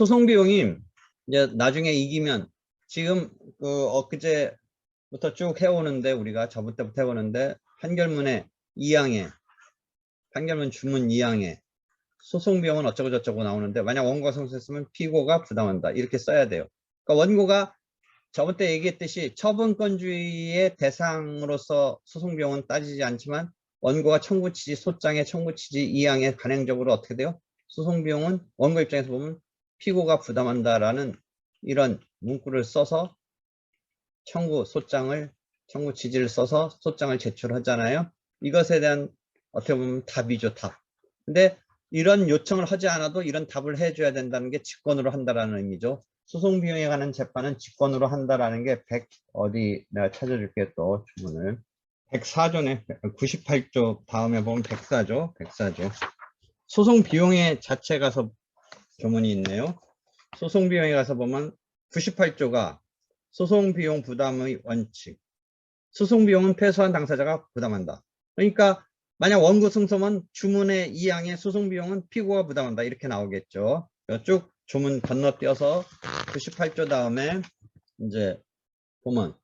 소송 비용이 이제 나중에 이기면 지금 그 엊그제부터 쭉 해오는데 우리가 저번 때부터 해오는데 판결문의 2항에 판결문 주문 2항에 소송 비용은 어쩌고 저쩌고 나오는데 만약 원고가 성립했으면 피고가 부담한다 이렇게 써야 돼요. 그러니까 원고가 저번 때 얘기했듯이 처분권주의의 대상으로서 소송 비용은 따지지 않지만 원고가 청구 취지 소장의 청구 취지 2항에 간행적으로 어떻게 돼요? 소송 비용은 원고 입장에서 보면 피고가 부담한다라는 이런 문구를 써서 청구 취지를 써서 소장을 제출하잖아요. 이것에 대한 어떻게 보면 답이죠, 답. 근데 이런 요청을 하지 않아도 이런 답을 해줘야 된다는 게 직권으로 한다라는 의미죠. 소송 비용에 관한 재판은 직권으로 한다라는 게 어디 내가 찾아줄게 또 주문을 104조네. 98조 다음에 보면 104조. 소송 비용의 자체 가서 조문이 있네요. 소송 비용에 가서 보면 98조가 소송 비용 부담의 원칙. 소송 비용은 패소한 당사자가 부담한다. 그러니까 만약 원고 승소면 주문의 2항의 소송 비용은 피고가 부담한다. 이렇게 나오겠죠. 쭉 조문 건너뛰어서 98조 다음에 이제 보면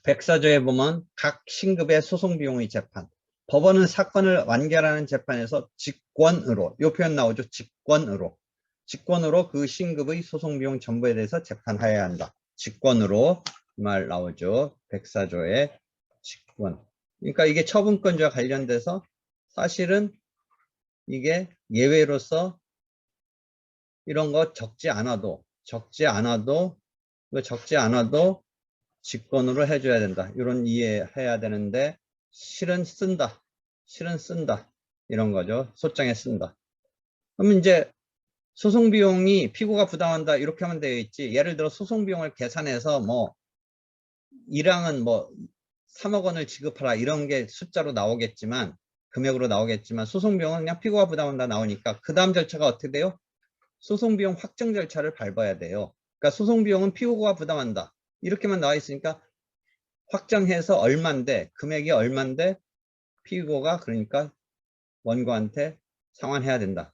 104조에 보면 각 신급의 소송 비용의 재판. 법원은 사건을 완결하는 재판에서 직권으로, 이 표현 나오죠. 직권으로 그 신급의 소송 비용 전부에 대해서 재판하여야 한다. 직권으로 말 나오죠. 104조의 직권. 그러니까 이게 처분권자와 관련돼서 사실은 이게 예외로서 이런 거 적지 않아도 직권으로 해줘야 된다. 이런 이해해야 되는데 실은 쓴다. 이런 거죠. 소장에 쓴다. 그러면 이제 소송 비용이 피고가 부담한다. 이렇게 하면 되어 있지. 예를 들어 소송 비용을 계산해서 뭐 1항은 뭐 3억 원을 지급하라 이런 게 숫자로 나오겠지만 금액으로 나오겠지만 소송 비용은 그냥 피고가 부담한다 나오니까 그 다음 절차가 어떻게 돼요? 소송 비용 확정 절차를 밟아야 돼요. 그러니까 소송 비용은 피고가 부담한다. 이렇게만 나와 있으니까 확정해서 얼만데 금액이 얼만데 피고가 그러니까 원고한테 상환해야 된다.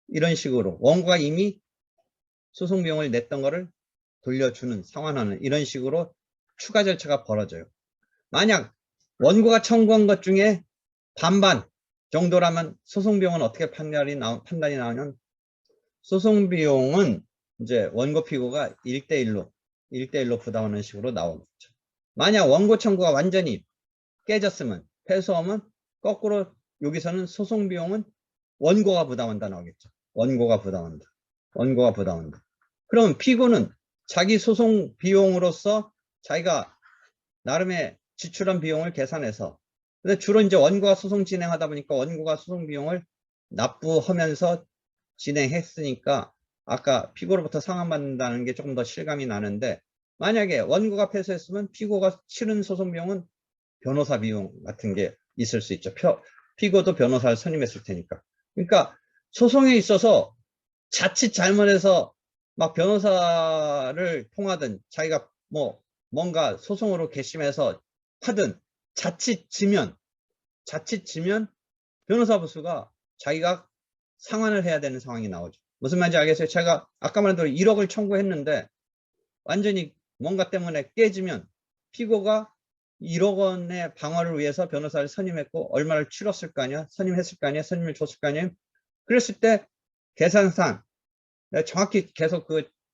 이런 식으로 원고가 이미 소송 비용을 냈던 거를 돌려주는 상환하는 이런 식으로 추가 절차가 벌어져요. 만약 원고가 청구한 것 중에 반반 정도라면 소송 비용은 어떻게 판단이 나오냐면 소송 비용은 이제 원고 피고가 1대1로 부담하는 식으로 나오겠죠. 만약 원고 청구가 완전히 깨졌으면 패소하면 거꾸로 여기서는 소송 비용은 원고가 부담한다 나오겠죠. 원고가 부담한다. 그러면 피고는 자기 소송 비용으로서 자기가 나름의 지출한 비용을 계산해서 근데 주로 이제 원고가 소송 진행하다 보니까 원고가 소송 비용을 납부하면서 진행했으니까 아까 피고로부터 상환받는다는 게 조금 더 실감이 나는데 만약에 원고가 패소했으면 피고가 치른 소송 비용은 변호사 비용 같은 게 있을 수 있죠. 피고도 변호사를 선임했을 테니까. 그러니까 소송에 있어서 자칫 잘못해서 막 변호사를 통하든 자기가 뭐 뭔가 소송으로 괘씸해서 하든 자칫 지면 변호사 부수가 자기가 상환을 해야 되는 상황이 나오죠. 무슨 말인지 알겠어요? 제가 아까 말한 대로 1억을 청구했는데 완전히 뭔가 때문에 깨지면 피고가 1억 원의 방어를 위해서 변호사를 선임했고 얼마를 치렀을 거 아니야? 선임을 줬을 거 아니에요? 그랬을 때 계산상 정확히 계속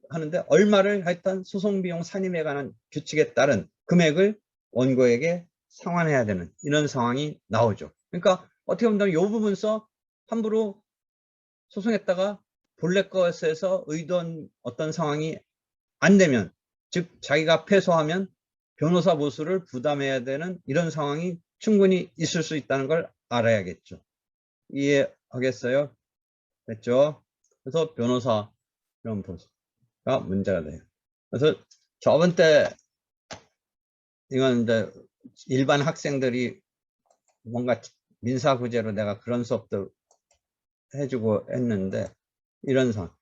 하는데 얼마를 하여튼 소송비용 산임에 관한 규칙에 따른 금액을 원고에게 상환해야 되는 이런 상황이 나오죠. 그러니까 어떻게 보면 이 부분서 함부로 소송했다가 본래 것에서 의도한 어떤 상황이 안 되면 즉 자기가 패소하면 변호사 보수를 부담해야 되는 이런 상황이 충분히 있을 수 있다는 걸 알아야겠죠. 이해하겠어요? 됐죠? 그래서 변호사 이런 보수가 문제가 돼요. 그래서 저번 때 이건 이제 일반 학생들이 뭔가 민사구제로 내가 그런 수업도 해주고 했는데 이런 상황.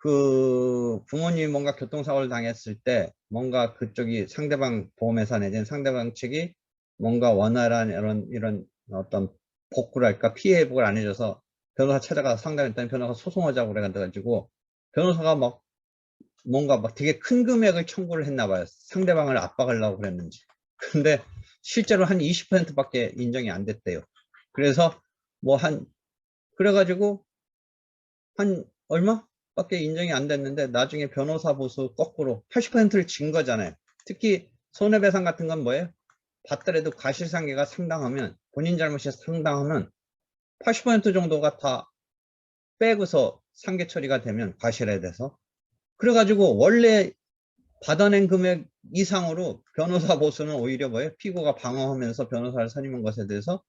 그 부모님이 뭔가 교통사고를 당했을 때 뭔가 그쪽이 상대방 보험회사 내지는 상대방 측이 뭔가 원활한 이런 어떤 복구랄까 피해 회복을 안 해줘서 변호사 찾아가서 상담했더니 변호사가 소송하자고 그래가지고 변호사가 막 뭔가 막 되게 큰 금액을 청구를 했나 봐요. 상대방을 압박하려고 그랬는지. 근데 실제로 한 20%밖에 인정이 안 됐대요. 그래서 뭐 그래가지고 한 얼마밖에 인정이 안 됐는데 나중에 변호사 보수 거꾸로 80%를 진 거잖아요. 특히 손해배상 같은 건 뭐예요? 받더라도 과실상계가 상당하면, 본인 잘못이 상당하면 80% 정도가 다 빼고서 상계 처리가 되면, 과실에 대해서. 그래가지고 원래 받아낸 금액 이상으로 변호사 보수는 오히려 뭐예요? 피고가 방어하면서 변호사를 선임한 것에 대해서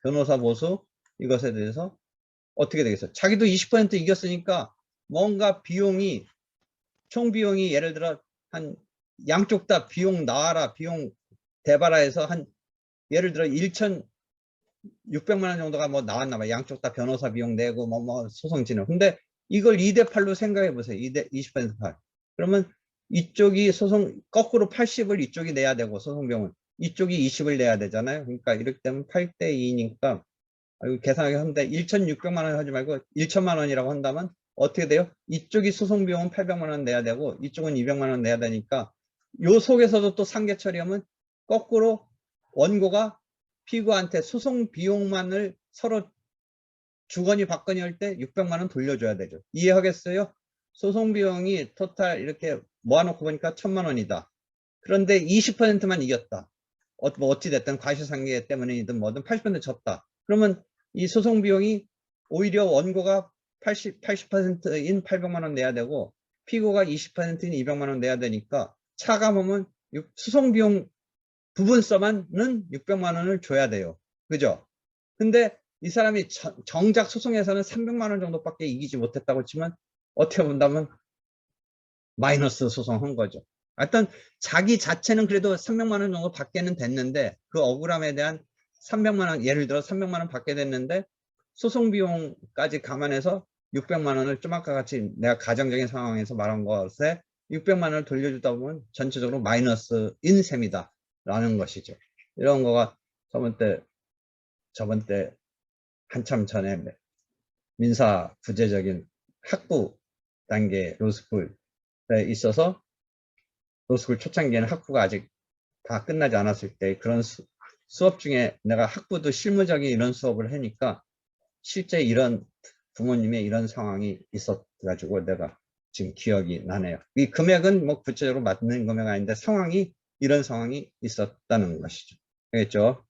변호사 보수 이것에 대해서 어떻게 되겠어요? 자기도 20% 이겼으니까 뭔가 비용이, 총 비용이 예를 들어 한 양쪽 다 비용 나와라, 비용 대봐라 해서 한 예를 들어 1,600만 원 정도가 뭐 나왔나 봐. 양쪽 다 변호사 비용 내고 뭐 소송 진행. 근데 이걸 2대8로 생각해 보세요. 20% 8. 그러면 이쪽이 소송 거꾸로 80을 이쪽이 내야 되고, 소송 비용은 이쪽이 20을 내야 되잖아요. 그러니까 이렇게 되면 8대2니까 계산하기 하는데 1,600만 원 하지 말고 1,000만 원이라고 한다면 어떻게 돼요? 이쪽이 소송 비용은 800만 원 내야 되고 이쪽은 200만 원 내야 되니까, 요 속에서도 또 상계 처리하면 거꾸로 원고가 피고한테 소송 비용만을 서로 주거니 받거니 할 때 600만 원 돌려줘야 되죠. 이해하겠어요? 소송 비용이 토탈 이렇게 모아놓고 보니까 1,000만 원이다. 그런데 20%만 이겼다. 뭐 어찌됐든 과실상계 때문이든 뭐든 80% 졌다. 그러면 이 소송 비용이 오히려 원고가 80%인 800만 원 내야 되고 피고가 20%인 200만 원 내야 되니까 차감하면 소송 비용 부분서만은 600만 원을 줘야 돼요. 그죠? 근데 이 사람이 정작 소송에서는 300만 원 정도밖에 이기지 못했다고 치면 어떻게 본다면 마이너스 소송한 거죠. 하여튼 자기 자체는 그래도 300만 원 정도 받게는 됐는데, 그 억울함에 대한 300만 원, 예를 들어 300만 원 받게 됐는데 소송 비용까지 감안해서 600만 원을 좀 아까 같이 내가 가정적인 상황에서 말한 것에 600만 원을 돌려주다 보면 전체적으로 마이너스인 셈이다 라는 것이죠. 이런 거가 저번 때 한참 전에 민사 구제적인 학부 단계 로스쿨에 있어서, 로스쿨 초창기에는 학부가 아직 다 끝나지 않았을 때 그런 수업 중에 내가 학부도 실무적인 이런 수업을 하니까 실제 이런 부모님의 이런 상황이 있었가지고 내가 지금 기억이 나네요. 이 금액은 뭐 구체적으로 맞는 금액 아닌데 상황이, 이런 상황이 있었다는 것이죠. 알겠죠?